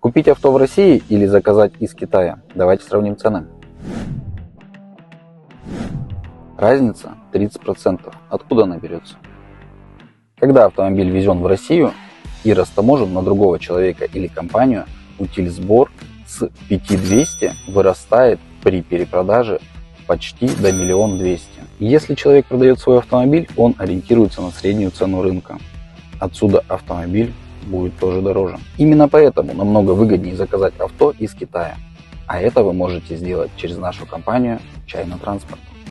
Купить авто в России или заказать из Китая? Давайте сравним цены. Разница 30%. Откуда она берется? Когда автомобиль везен в Россию и растаможен на другого человека или компанию, утильсбор с 5200 вырастает при перепродаже почти до 1 200 000. Если человек продает свой автомобиль, он ориентируется на среднюю цену рынка. Отсюда автомобиль будет тоже дороже. Именно поэтому намного выгоднее заказать авто из Китая. А это вы можете сделать через нашу компанию China Transport.